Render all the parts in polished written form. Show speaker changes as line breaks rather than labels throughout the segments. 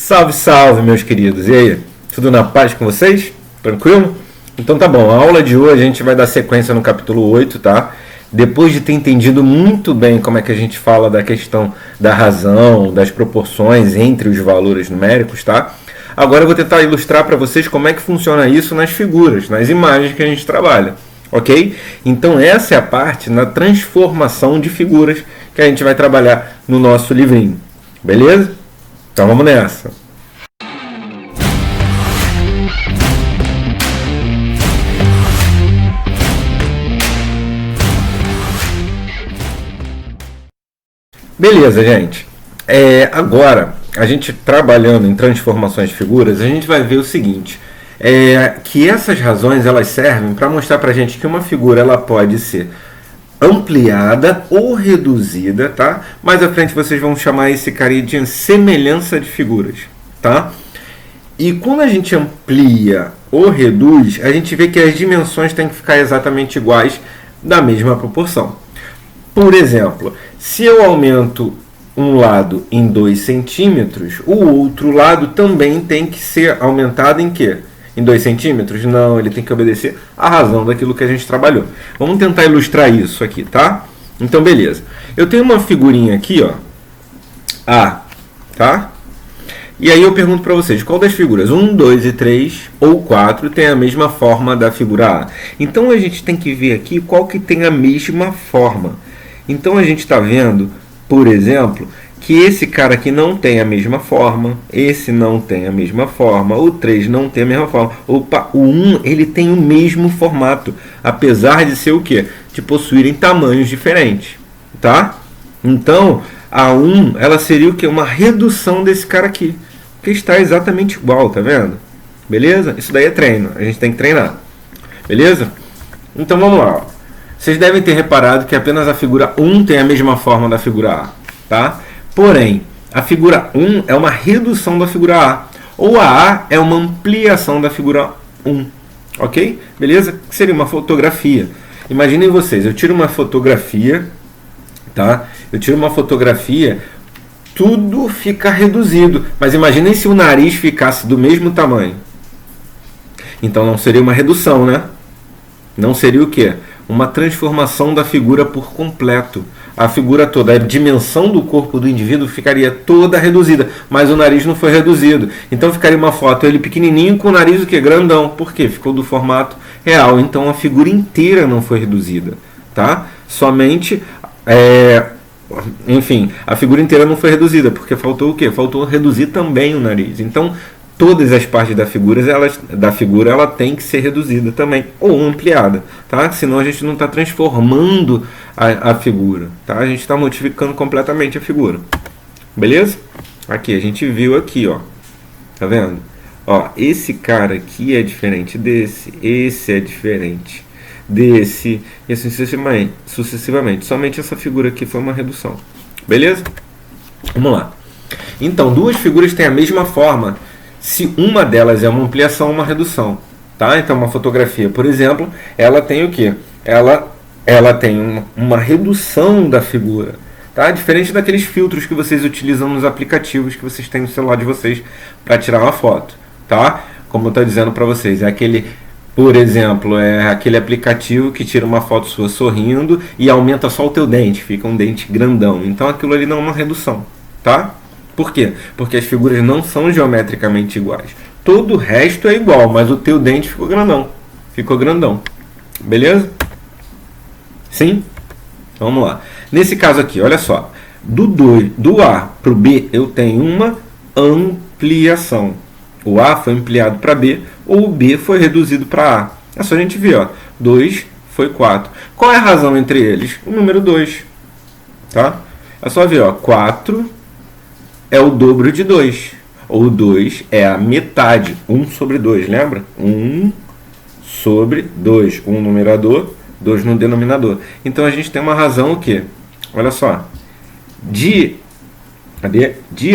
Salve, salve, meus queridos. E aí, tudo na paz com vocês? Tranquilo? Então tá bom, a aula de hoje a gente vai dar sequência no capítulo 8, tá? Depois de ter entendido muito bem como é que a gente fala da questão da razão, das proporções entre os valores numéricos, tá? Agora eu vou tentar ilustrar para vocês como é que funciona isso nas figuras, nas imagens que a gente trabalha, ok? Então essa é a parte na transformação de figuras que a gente vai trabalhar no nosso livrinho, beleza? Então vamos nessa. Beleza, gente. Agora, a gente trabalhando em transformações de figuras, a gente vai ver o seguinte, que essas razões elas servem para mostrar para a gente que uma figura ela pode ser ampliada ou reduzida, tá? Mais à frente vocês vão chamar esse cara de semelhança de figuras, tá? E quando a gente amplia ou reduz, a gente vê que as dimensões têm que ficar exatamente iguais, da mesma proporção. Por exemplo, se eu aumento um lado em 2 centímetros, o outro lado também tem que ser aumentado em quê? Em 2 centímetros? Não, ele tem que obedecer à razão daquilo que a gente trabalhou. Vamos tentar ilustrar isso aqui, tá? Então, beleza. Eu tenho uma figurinha aqui, ó, A, tá? E aí eu pergunto para vocês, qual das figuras 1, 2 e 3 ou 4 tem a mesma forma da figura A? Então, a gente tem que ver aqui qual que tem a mesma forma. Então, a gente está vendo, por exemplo, que esse cara aqui não tem a mesma forma, esse não tem a mesma forma, o 3 não tem a mesma forma. Opa, o 1 ele tem o mesmo formato, apesar de ser o quê? De possuírem tamanhos diferentes, tá? Então, a 1 ela seria o quê? Uma redução desse cara aqui, que está exatamente igual, tá vendo? Beleza? Isso daí é treino, a gente tem que treinar. Beleza? Então, vamos lá, ó. Vocês devem ter reparado que apenas a figura 1 tem a mesma forma da figura A, tá? Porém, a figura 1 é uma redução da figura A, ou a A é uma ampliação da figura 1, ok? Beleza? Que seria uma fotografia. Imaginem vocês, eu tiro uma fotografia, tá? Eu tiro uma fotografia, tudo fica reduzido, mas imaginem se o nariz ficasse do mesmo tamanho. Então não seria uma redução, né? Não seria o quê? Uma transformação da figura por completo. A figura toda, a dimensão do corpo do indivíduo ficaria toda reduzida, mas o nariz não foi reduzido. Então ficaria uma foto, ele pequenininho com o nariz o que? Grandão. Por quê? Ficou do formato real. Então a figura inteira não foi reduzida, tá? Somente, enfim, a figura inteira não foi reduzida, porque faltou o quê? Faltou reduzir também o nariz. Então todas as partes da figura ela tem que ser reduzida também, ou ampliada, tá? Senão a gente não está transformando a figura, tá? A gente está modificando completamente a figura, beleza? Aqui, a gente viu aqui, ó, tá vendo? Ó, esse cara aqui é diferente desse, esse é diferente desse, e assim sucessivamente. Somente essa figura aqui foi uma redução, beleza? Vamos lá. Então, duas figuras têm a mesma forma se uma delas é uma ampliação ou uma redução, tá? Então, uma fotografia, por exemplo, ela tem o quê? Ela tem uma redução da figura, tá? Diferente daqueles filtros que vocês utilizam nos aplicativos que vocês têm no celular de vocês para tirar uma foto, tá? Como eu estou dizendo para vocês, por exemplo, é aquele aplicativo que tira uma foto sua sorrindo e aumenta só o teu dente, fica um dente grandão. Então, aquilo ali não é uma redução, tá? Por quê? Porque as figuras não são geometricamente iguais. Todo o resto é igual, mas o teu dente ficou grandão. Ficou grandão. Beleza? Sim? Vamos lá. Nesse caso aqui, olha só. Do A para o B, eu tenho uma ampliação. O A foi ampliado para B, ou o B foi reduzido para A. É só a gente ver, ó. 2 foi 4. Qual é a razão entre eles? O número 2. Tá? É só ver, ó. 4... é o dobro de 2. Ou 2 é a metade. 1 sobre 2, lembra? 1 sobre 2. 1 no numerador, 2 no denominador. Então a gente tem uma razão o quê? Olha só. De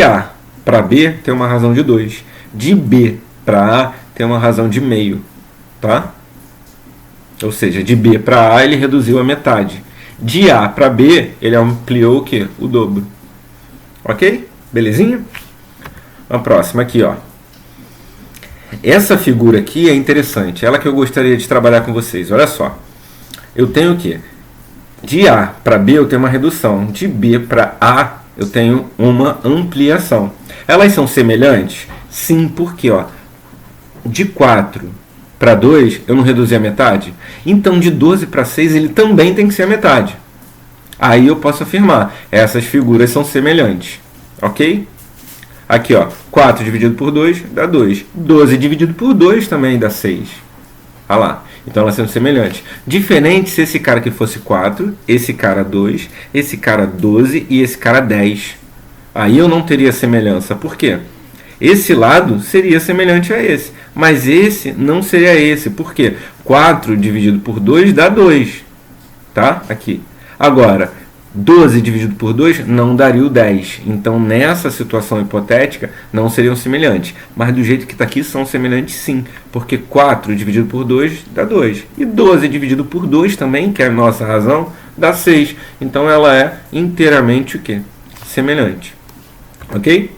A para B tem uma razão de 2. De B para A tem uma razão de meio. Tá? Ou seja, de B para A ele reduziu a metade. De A para B ele ampliou o quê? O dobro. Ok? Belezinha? A próxima aqui, ó. Essa figura aqui é interessante, ela que eu gostaria de trabalhar com vocês. Olha só, eu tenho o quê? De A para B eu tenho uma redução, de B para A eu tenho uma ampliação. Elas são semelhantes? Sim, porque ó, de 4 para 2 eu não reduzi a metade? Então de 12 para 6 ele também tem que ser a metade. Aí eu posso afirmar, essas figuras são semelhantes, ok? Aqui, ó, 4 dividido por 2 dá 2. 12 dividido por 2 também dá 6. Olha lá. Então elas são semelhantes. Diferente se esse cara aqui fosse 4, esse cara 2, esse cara 12 e esse cara 10. Aí eu não teria semelhança. Por quê? Esse lado seria semelhante a esse. Mas esse não seria esse. Por quê? 4 dividido por 2 dá 2. Tá? Aqui. Agora, 12 dividido por 2 não daria o 10. Então, nessa situação hipotética, não seriam semelhantes. Mas do jeito que está aqui, são semelhantes sim. Porque 4 dividido por 2 dá 2. E 12 dividido por 2 também, que é a nossa razão, dá 6. Então, ela é inteiramente o quê? Semelhante. Ok?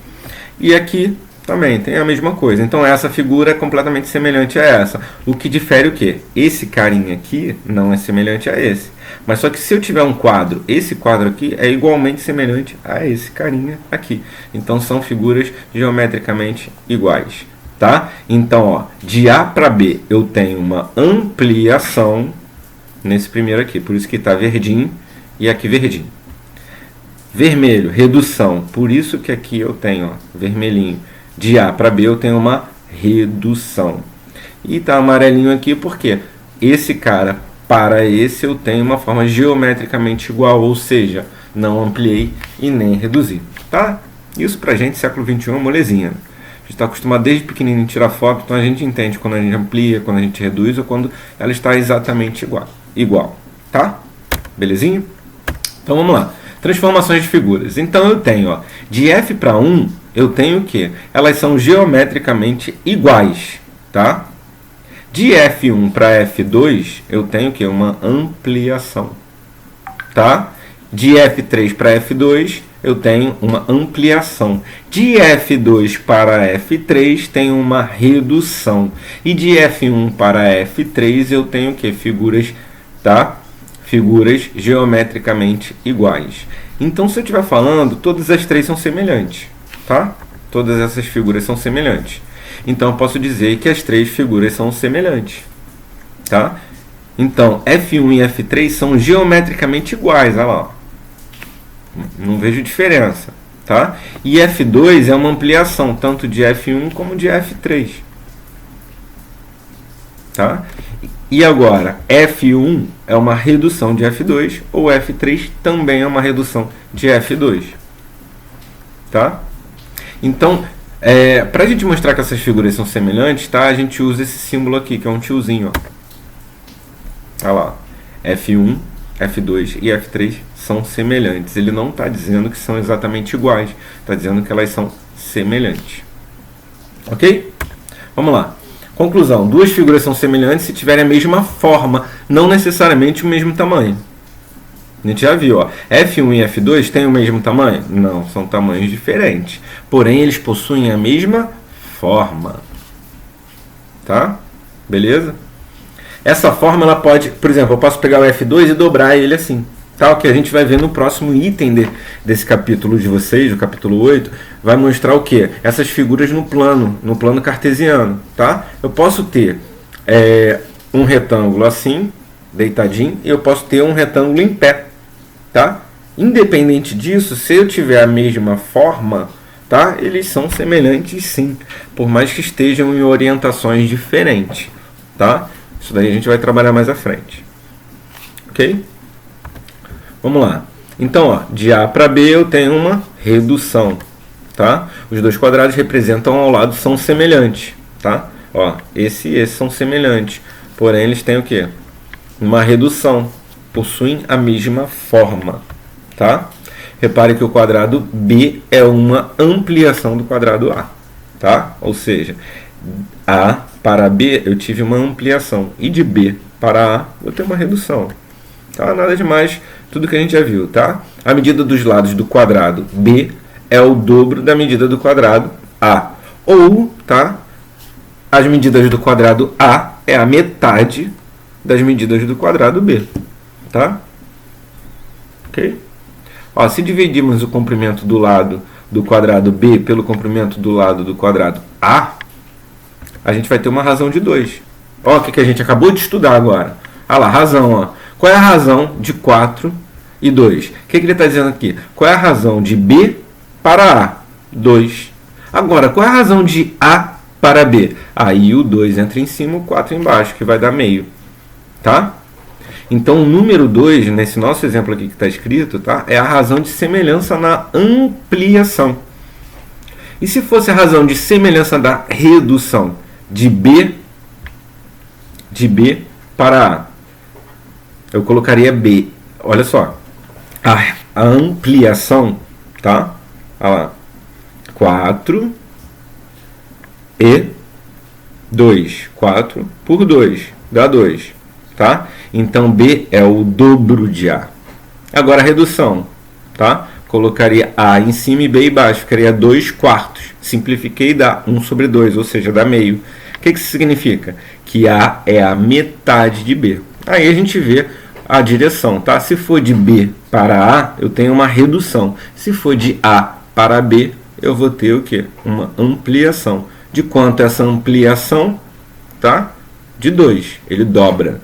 E aqui também tem a mesma coisa. Então, essa figura é completamente semelhante a essa. O que difere o quê? Esse carinha aqui não é semelhante a esse. Mas só que se eu tiver um quadro, esse quadro aqui é igualmente semelhante a esse carinha aqui. Então são figuras geometricamente iguais, tá? Então, ó, de A para B eu tenho uma ampliação nesse primeiro aqui, por isso que está verdinho e aqui verdinho. Vermelho, redução, por isso que aqui eu tenho, ó, vermelhinho. De A para B eu tenho uma redução. E tá amarelinho aqui porque esse cara para esse eu tenho uma forma geometricamente igual, ou seja, não ampliei e nem reduzi. Tá? Isso pra gente, século XXI, é molezinha. A gente está acostumado desde pequenininho a tirar foto, então a gente entende quando a gente amplia, quando a gente reduz ou quando ela está exatamente igual. Tá? Belezinha? Então vamos lá. Transformações de figuras. Então eu tenho, ó, de F para 1, eu tenho o quê? Elas são geometricamente iguais. Tá? De F1 para F2, eu tenho que uma ampliação, tá? De F3 para F2, eu tenho uma ampliação. De F2 para F3, tenho uma redução. E de F1 para F3, eu tenho que figuras, tá? Figuras geometricamente iguais. Então, se eu estiver falando, todas as três são semelhantes, tá? Todas essas figuras são semelhantes. Então, eu posso dizer que as três figuras são semelhantes. Tá? Então, F1 e F3 são geometricamente iguais. Olha lá. Não vejo diferença. Tá? E F2 é uma ampliação, tanto de F1 como de F3. Tá? E agora, F1 é uma redução de F2, ou F3 também é uma redução de F2. Tá? Então, para a gente mostrar que essas figuras são semelhantes, tá? A gente usa esse símbolo aqui, que é um tiozinho. Ó. Olha lá. F1, F2 e F3 são semelhantes. Ele não está dizendo que são exatamente iguais. Está dizendo que elas são semelhantes. Ok? Vamos lá. Conclusão. Duas figuras são semelhantes se tiverem a mesma forma, não necessariamente o mesmo tamanho. A gente já viu, ó. F1 e F2 têm o mesmo tamanho? Não, são tamanhos diferentes. Porém, eles possuem a mesma forma. Tá? Beleza? Essa forma, ela pode... Por exemplo, eu posso pegar o F2 e dobrar ele assim. Tá? O que a gente vai ver no próximo item desse capítulo de vocês, o capítulo 8, vai mostrar o quê? Essas figuras no plano cartesiano. Tá? Eu posso ter um retângulo assim, deitadinho, e eu posso ter um retângulo em pé. Tá? Independente disso, se eu tiver a mesma forma, tá? Eles são semelhantes sim, por mais que estejam em orientações diferentes, tá? Isso daí a gente vai trabalhar mais à frente, ok? Vamos lá. Então, ó, de A para B eu tenho uma redução, tá? Os dois quadrados representam ao lado são semelhantes, tá? Ó, esse e esse são semelhantes, porém eles têm o quê? Uma redução. Possuem a mesma forma, tá? Repare que o quadrado B é uma ampliação do quadrado A, tá? Ou seja, A para B eu tive uma ampliação e de B para A eu tenho uma redução, tá? Nada demais, tudo que a gente já viu, tá? A medida dos lados do quadrado B é o dobro da medida do quadrado A. Ou, tá? As medidas do quadrado A é a metade das medidas do quadrado B, tá? Ok? Ó, se dividirmos o comprimento do lado do quadrado B pelo comprimento do lado do quadrado A, a gente vai ter uma razão de 2. Ó, o que a gente acabou de estudar agora. Ah lá, razão, ó. Qual é a razão de 4 e 2? O que ele está dizendo aqui? Qual é a razão de B para A? 2. Agora, qual é a razão de A para B? Aí o 2 entra em cima, o 4 embaixo, que vai dar meio. Tá? Então, o número 2, nesse nosso exemplo aqui que está escrito, tá? É a razão de semelhança na ampliação. E se fosse a razão de semelhança da redução de B para A? Eu colocaria B. Olha só. A ampliação, tá? Olha lá. 4 e 2. 4 por 2 dá 2. Tá? Então, B é o dobro de A. Agora, a redução. Tá? Colocaria A em cima e B embaixo. Ficaria 2 quartos. Simplifiquei e dá 1 sobre 2, ou seja, dá meio. O que isso significa? Que A é a metade de B. Aí a gente vê a direção. Tá? Se for de B para A, eu tenho uma redução. Se for de A para B, eu vou ter o quê? Uma ampliação. De quanto é essa ampliação? Tá? De 2. Ele dobra.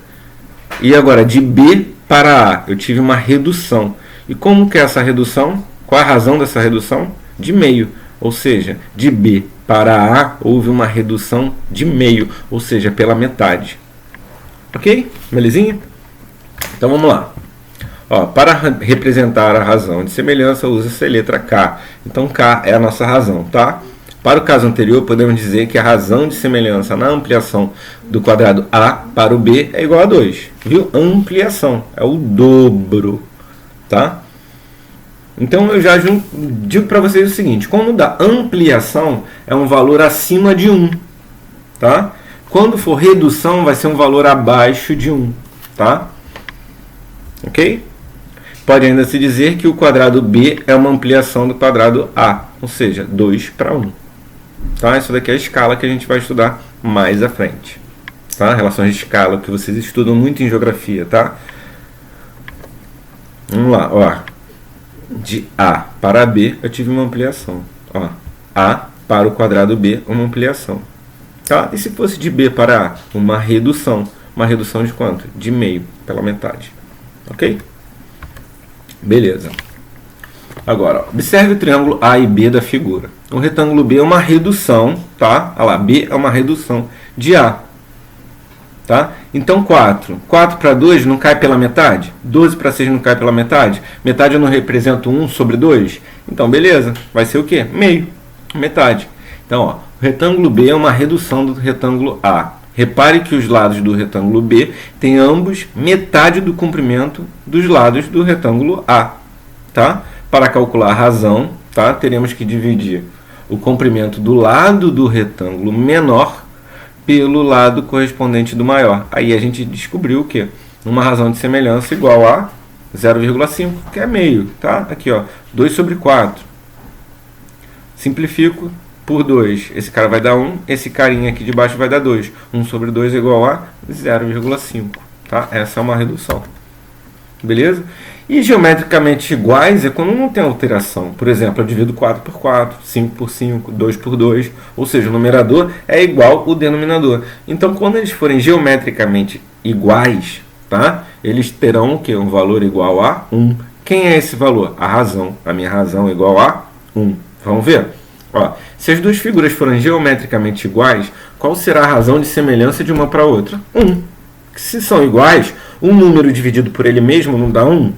E agora, de B para A, eu tive uma redução. E como que é essa redução? Qual é a razão dessa redução? De meio. Ou seja, de B para A, houve uma redução de meio. Ou seja, pela metade. Ok? Belezinha? Então, vamos lá. Ó, para representar a razão de semelhança, usa-se a letra K. Então, K é a nossa razão, tá? Para o caso anterior, podemos dizer que a razão de semelhança na ampliação do quadrado A para o B é igual a 2. Viu? Ampliação é o dobro. Tá? Então, eu já digo para vocês o seguinte. Quando dá ampliação, é um valor acima de 1. Tá? Quando for redução, vai ser um valor abaixo de 1. Tá? Ok? Pode ainda se dizer que o quadrado B é uma ampliação do quadrado A. Ou seja, 2 para 1. Tá? Isso daqui é a escala que a gente vai estudar mais à frente. Tá? Relações de escala, que vocês estudam muito em geografia. Tá? Vamos lá. Ó. De A para B, eu tive uma ampliação. Ó. A para o quadrado B, uma ampliação. Tá? E se fosse de B para A? Uma redução. Uma redução de quanto? De meio, pela metade. Ok? Beleza. Agora, ó, observe o triângulo A e B da figura. O retângulo B é uma redução, tá? Olha lá, B é uma redução de A. Tá? Então, 4. 4 para 2 não cai pela metade? 12 para 6 não cai pela metade? Metade eu não represento 1 sobre 2? Então, beleza. Vai ser o quê? Meio. Metade. Então, ó, o retângulo B é uma redução do retângulo A. Repare que os lados do retângulo B têm ambos metade do comprimento dos lados do retângulo A. Tá? Para calcular a razão, tá? Teremos que dividir o comprimento do lado do retângulo menor pelo lado correspondente do maior. Aí a gente descobriu o quê? Uma razão de semelhança igual a 0,5, que é meio. Tá? Aqui, ó, 2 sobre 4. Simplifico por 2. Esse cara vai dar 1, esse carinha aqui de baixo vai dar 2. 1 sobre 2 é igual a 0,5. Tá? Essa é uma redução. Beleza? E geometricamente iguais é quando não tem alteração. Por exemplo, eu divido 4 por 4, 5 por 5, 2 por 2. Ou seja, o numerador é igual ao denominador. Então, quando eles forem geometricamente iguais, tá? Eles terão o quê? Um valor igual a 1. Quem é esse valor? A razão. A minha razão é igual a 1. Vamos ver? Ó, se as duas figuras forem geometricamente iguais, qual será a razão de semelhança de uma para a outra? 1. Se são iguais, um número dividido por ele mesmo não dá 1?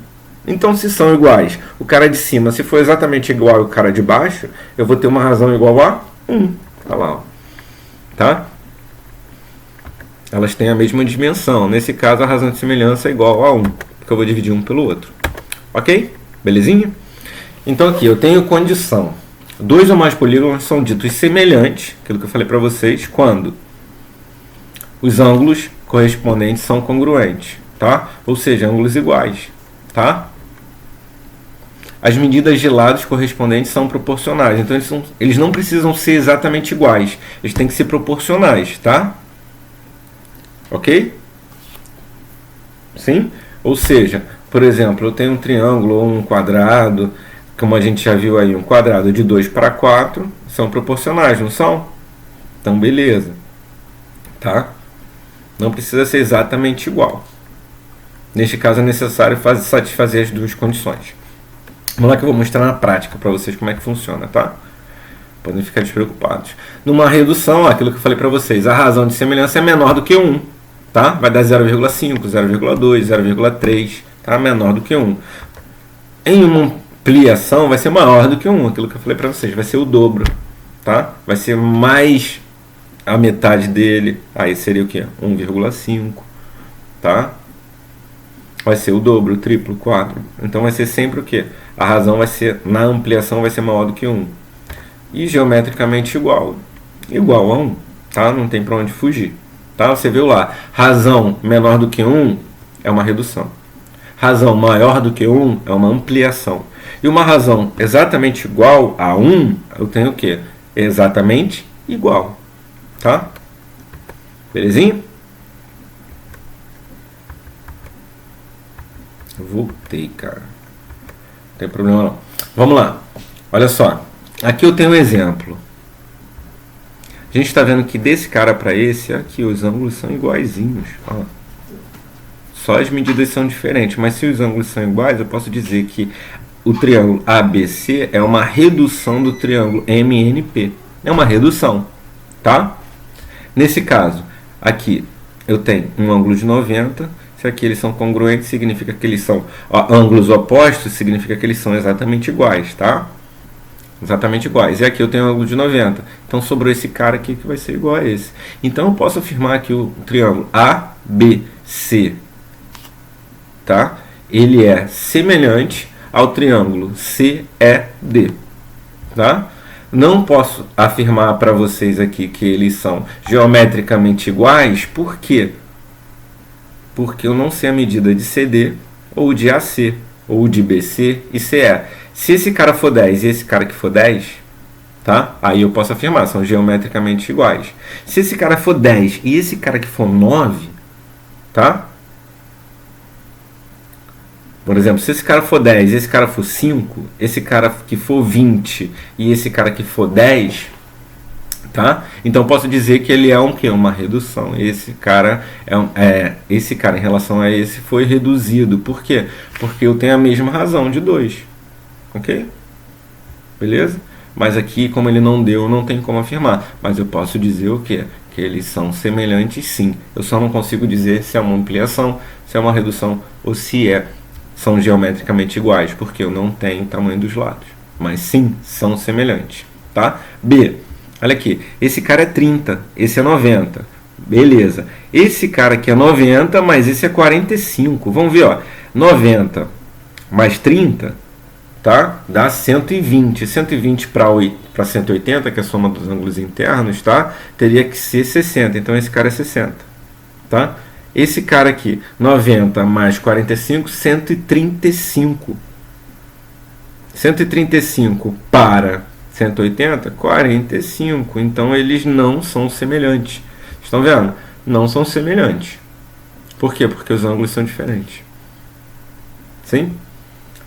Então, se são iguais, o cara de cima, se for exatamente igual ao cara de baixo, eu vou ter uma razão igual a 1. Olha lá. Ó. Tá? Elas têm a mesma dimensão. Nesse caso, a razão de semelhança é igual a 1, porque eu vou dividir um pelo outro. Ok? Belezinha? Então, aqui eu tenho condição. 2 ou mais polígonos são ditos semelhantes, aquilo que eu falei para vocês, quando os ângulos correspondentes são congruentes. Tá? Ou seja, ângulos iguais. Tá? as medidas de lados correspondentes são proporcionais. Então eles não precisam ser exatamente iguais. Eles têm que ser proporcionais, tá? Ok? Sim? Ou seja, por exemplo, eu tenho um triângulo ou um quadrado, como a gente já viu aí, um quadrado de 2 para 4, são proporcionais, não são? Então, beleza. Tá? Não precisa ser exatamente igual. Neste caso, é necessário satisfazer as duas condições. Vamos lá que eu vou mostrar na prática para vocês como é que funciona, tá? Podem ficar despreocupados. Numa redução, aquilo que eu falei para vocês, a razão de semelhança é menor do que 1, tá? Vai dar 0,5, 0,2, 0,3, tá? Menor do que 1. Em uma ampliação vai ser maior do que 1, aquilo que eu falei para vocês, vai ser o dobro, tá? Vai ser mais a metade dele, aí seria o que? 1,5, tá? Vai ser o dobro, o triplo, o quádruplo. Então vai ser sempre o que? A razão vai ser, na ampliação, vai ser maior do que 1. E geometricamente igual a 1, tá? Não tem para onde fugir, tá? Você viu lá, razão menor do que 1 é uma redução. Razão maior do que 1 é uma ampliação. E uma razão exatamente igual a 1, eu tenho o quê? Exatamente igual, tá? Belezinha? Voltei, cara. Não tem problema não. Vamos lá. Olha só. Aqui eu tenho um exemplo. A gente está vendo que desse cara para esse, aqui os ângulos são iguaizinhos. Ó. Só as medidas são diferentes. Mas se os ângulos são iguais, eu posso dizer que o triângulo ABC é uma redução do triângulo MNP. É uma redução, tá? Nesse caso, aqui eu tenho um ângulo de 90. Se aqui eles são congruentes, significa que eles são ângulos opostos, significa que eles são exatamente iguais, tá? Exatamente iguais. E aqui eu tenho um ângulo de 90. Então sobrou esse cara aqui que vai ser igual a esse. Então eu posso afirmar que o triângulo ABC, tá? Ele é semelhante ao triângulo CED, tá? Não posso afirmar para vocês aqui que eles são geometricamente iguais, por quê? Porque eu não sei a medida de CD, ou de AC, ou de BC e CE. Se esse cara for 10 e esse cara que for 10, tá? Aí eu posso afirmar, são geometricamente iguais. Se esse cara for 10 e esse cara que for 9, tá? Por exemplo, se esse cara for 10 e esse cara for 5, esse cara que for 20 e esse cara que for 10, tá? Então posso dizer que ele é um que? Uma redução. Esse cara esse cara em relação a esse foi reduzido. Por quê? Porque eu tenho a mesma razão de 2. Ok? Beleza? Mas aqui, como ele não deu, não tem como afirmar. Mas eu posso dizer o quê? Que eles são semelhantes sim. Eu só não consigo dizer se é uma ampliação, se é uma redução ou se são geometricamente iguais, porque eu não tenho o tamanho dos lados. Mas sim, são semelhantes. Tá? B. Olha aqui, esse cara é 30, esse é 90. Beleza. Esse cara aqui é 90, mas esse é 45. Vamos ver, ó. 90 mais 30, tá? Dá 120. 120 para 180, que é a soma dos ângulos internos, tá? Teria que ser 60. Então esse cara é 60, tá? Esse cara aqui, 90 mais 45, 135. 135 para 180, 45. Então eles não são semelhantes. Estão vendo? Não são semelhantes. Por quê? Porque os ângulos são diferentes. Sim?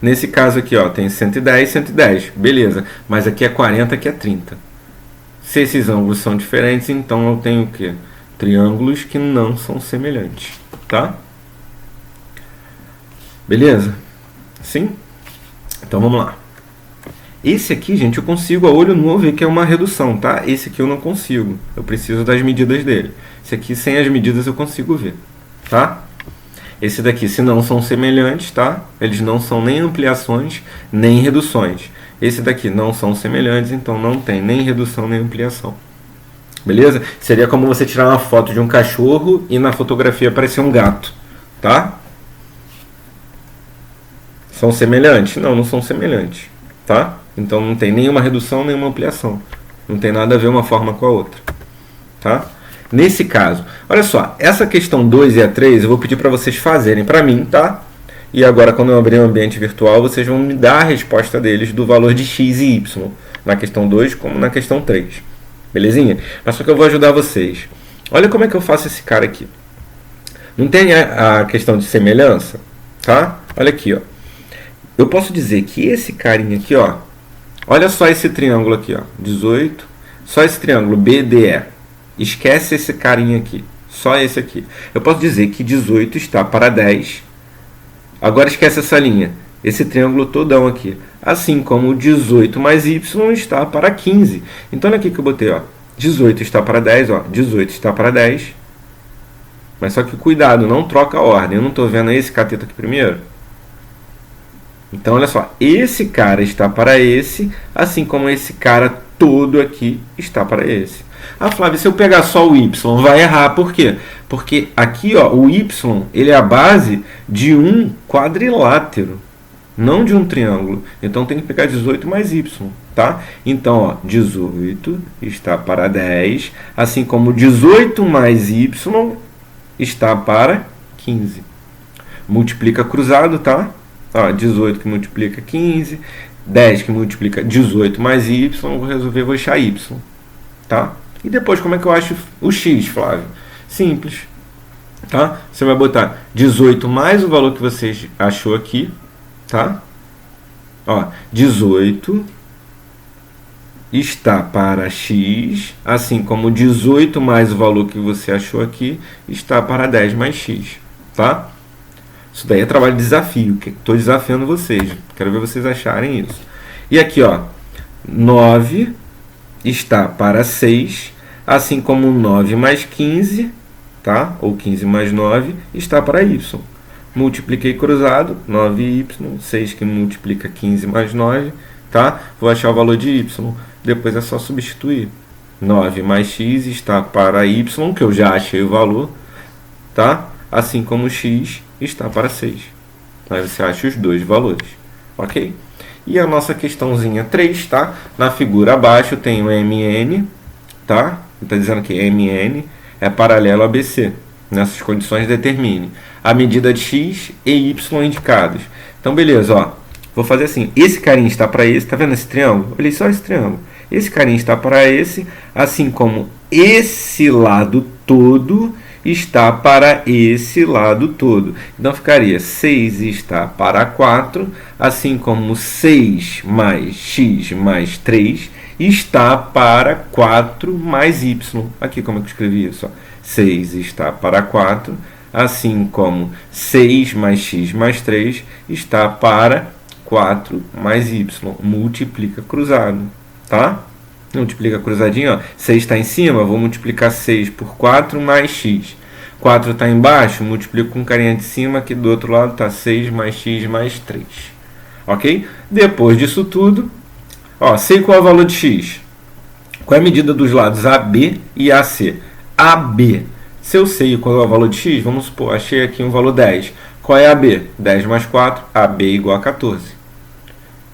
Nesse caso aqui, ó, tem 110, 110. Beleza. Mas aqui é 40, aqui é 30. Se esses ângulos são diferentes, então eu tenho o quê? Triângulos que não são semelhantes. Tá? Beleza? Sim? Então vamos lá. Esse aqui, gente, eu consigo a olho nu ver que é uma redução, tá? Esse aqui eu não consigo. Eu preciso das medidas dele. Esse aqui, sem as medidas, eu consigo ver, tá? Esse daqui, se não são semelhantes, tá? Eles não são nem ampliações, nem reduções. Esse daqui não são semelhantes, então não tem nem redução, nem ampliação. Beleza? Seria como você tirar uma foto de um cachorro e na fotografia aparecer um gato, tá? São semelhantes? Não, não são semelhantes, tá? Então não tem nenhuma redução, nenhuma ampliação. Não tem nada a ver uma forma com a outra, tá? Nesse caso, olha só, essa questão 2 e a 3 eu vou pedir para vocês fazerem para mim, tá? E agora, quando eu abrir o ambiente virtual, vocês vão me dar a resposta deles do valor de x e y, na questão 2 como na questão 3. Belezinha? Mas só que eu vou ajudar vocês. Olha como é que eu faço esse cara aqui. Não tem a questão de semelhança? Tá? Olha aqui, ó. Eu posso dizer que esse carinha aqui, ó, olha só esse triângulo aqui, ó, 18, só esse triângulo BDE. Esquece esse carinha aqui, só esse aqui. Eu posso dizer que 18 está para 10. Agora esquece essa linha, esse triângulo todão aqui. Assim como 18 mais y está para 15. Então olha aqui que eu botei, ó, 18 está para 10, ó, 18 está para 10. Mas só que cuidado, não troca a ordem. Eu não estou vendo esse cateto aqui primeiro? Então, olha só. Esse cara está para esse, assim como esse cara todo aqui está para esse. Ah, Flávio, se eu pegar só o y, vai errar. Por quê? Porque aqui, ó, o y ele é a base de um quadrilátero, não de um triângulo. Então, tem que pegar 18 mais y, tá? Então, ó, 18 está para 10, assim como 18 mais y está para 15. Multiplica cruzado, tá? Ó, 18 que multiplica 15, 10 que multiplica 18 mais y, vou resolver, vou achar y, tá? E depois, como é que eu acho o x, Flávio? Simples, tá? Você vai botar 18 mais o valor que você achou aqui, tá? Ó, 18 está para x, assim como 18 mais o valor que você achou aqui está para 10 mais x, tá? Isso daí é trabalho de desafio, que estou desafiando vocês. Quero ver vocês acharem isso. E aqui, ó, 9 está para 6, assim como 9 mais 15, tá? Ou 15 mais 9 está para y. Multipliquei cruzado, 9y, 6 que multiplica 15 mais 9, tá? Vou achar o valor de y. Depois é só substituir. 9 mais x está para y, que eu já achei o valor, tá? Assim como x está para 6. Aí você acha os dois valores, ok? E a nossa questãozinha 3, tá? Na figura abaixo tem o MN, tá? Está dizendo que MN é paralelo a BC. Nessas condições, determine a medida de x e y indicados. Então, beleza, ó. Vou fazer assim. Esse carinha está para esse, tá vendo esse triângulo? Olha só esse triângulo. Esse carinha está para esse, assim como esse lado todo está para esse lado todo. Então, ficaria 6 está para 4, assim como 6 mais x mais 3 está para 4 mais y. Aqui como é que eu escrevi isso? Ó. 6 está para 4, assim como 6 mais x mais 3 está para 4 mais y. Multiplica cruzado, tá? Multiplica cruzadinho, ó. 6 está em cima, vou multiplicar 6 por 4 mais x. 4 está embaixo, multiplico com carinha de cima, aqui do outro lado está 6 mais x mais 3. Ok? Depois disso tudo, ó, sei qual é o valor de x. Qual é a medida dos lados AB e AC? AB. Se eu sei qual é o valor de x, vamos supor, achei aqui um valor 10. Qual é AB? 10 mais 4, AB igual a 14.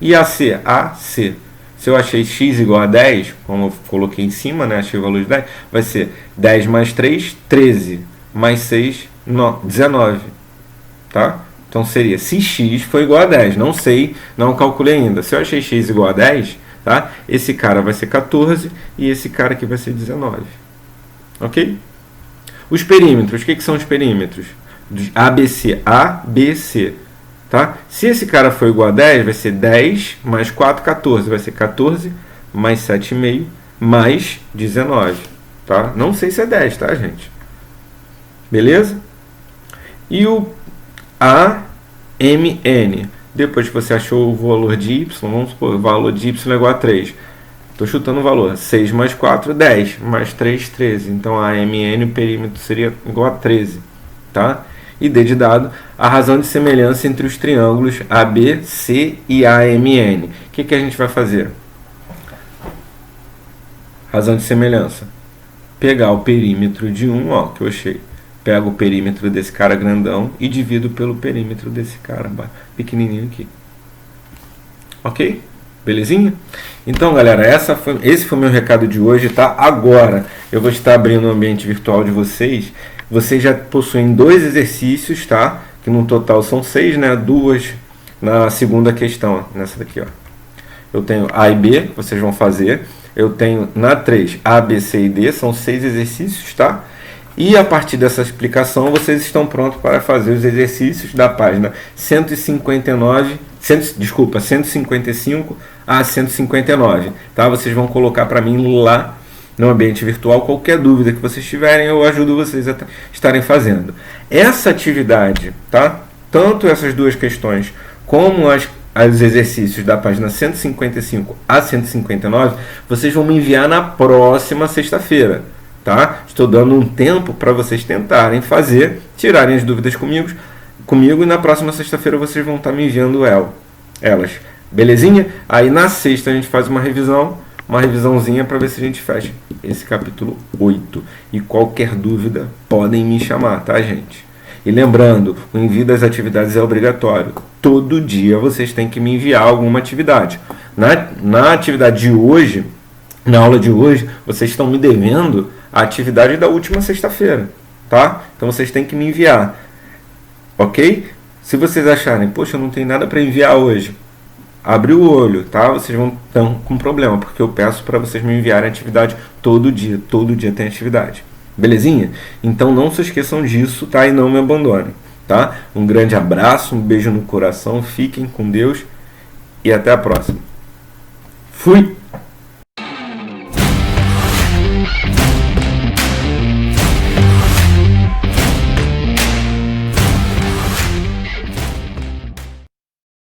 E AC? AC. Se eu achei x igual a 10, como eu coloquei em cima, né, achei o valor de 10, vai ser 10 mais 3, 13, mais 6, 19. Tá? Então seria, se x for igual a 10, não sei, não calculei ainda. Se eu achei x igual a 10, tá? Esse cara vai ser 14 e esse cara aqui vai ser 19. Ok? Os perímetros, o que são os perímetros? ABC, ABC. Tá? Se esse cara for igual a 10, vai ser 10 mais 4, 14. Vai ser 14 mais 7,5 mais 19. Tá? Não sei se é 10, tá, gente? Beleza? E o AMN. Depois que você achou o valor de y, vamos supor, o valor de y é igual a 3. Estou chutando o valor. 6 mais 4, 10. Mais 3, 13. Então, a AMN, o perímetro, seria igual a 13. Tá? E D de dado, a razão de semelhança entre os triângulos ABC e AMN. O que a gente vai fazer? Razão de semelhança. Pegar o perímetro de um, ó, que eu achei. Pego o perímetro desse cara grandão e divido pelo perímetro desse cara pequenininho aqui. Ok? Belezinha? Então, galera, esse foi o meu recado de hoje, tá? Agora, eu vou estar abrindo o ambiente virtual de vocês. Vocês já possuem 2 exercícios, tá? que no total são 6, né? 2 na segunda questão, nessa daqui, ó. Eu tenho A e B, vocês vão fazer. Eu tenho na 3 A, B, C e D, são 6 exercícios, tá? E a partir dessa explicação, vocês estão prontos para fazer os exercícios da página 155 a 159, tá? Vocês vão colocar para mim lá no ambiente virtual qualquer dúvida que vocês tiverem, eu ajudo vocês a estarem fazendo. Essa atividade, tá? Tanto essas duas questões como os exercícios da página 155 a 159, vocês vão me enviar na próxima sexta-feira. Tá? Estou dando um tempo para vocês tentarem fazer, tirarem as dúvidas comigo e na próxima sexta-feira vocês vão estar me enviando elas. Belezinha? Aí na sexta a gente faz uma revisãozinha para ver se a gente fecha esse capítulo 8. E qualquer dúvida podem me chamar, tá, gente? E lembrando, o envio das atividades é obrigatório. Todo dia vocês têm que me enviar alguma atividade. Na atividade de hoje, na aula de hoje, vocês estão me devendo a atividade da última sexta-feira, tá? Então vocês têm que me enviar, ok? Se vocês acharem, poxa, eu não tenho nada para enviar hoje, abre o olho, tá? Vocês vão estar com problema, porque eu peço para vocês me enviarem atividade todo dia tem atividade, belezinha? Então não se esqueçam disso, tá? E não me abandonem, tá? Um grande abraço, um beijo no coração, fiquem com Deus e até a próxima. Fui!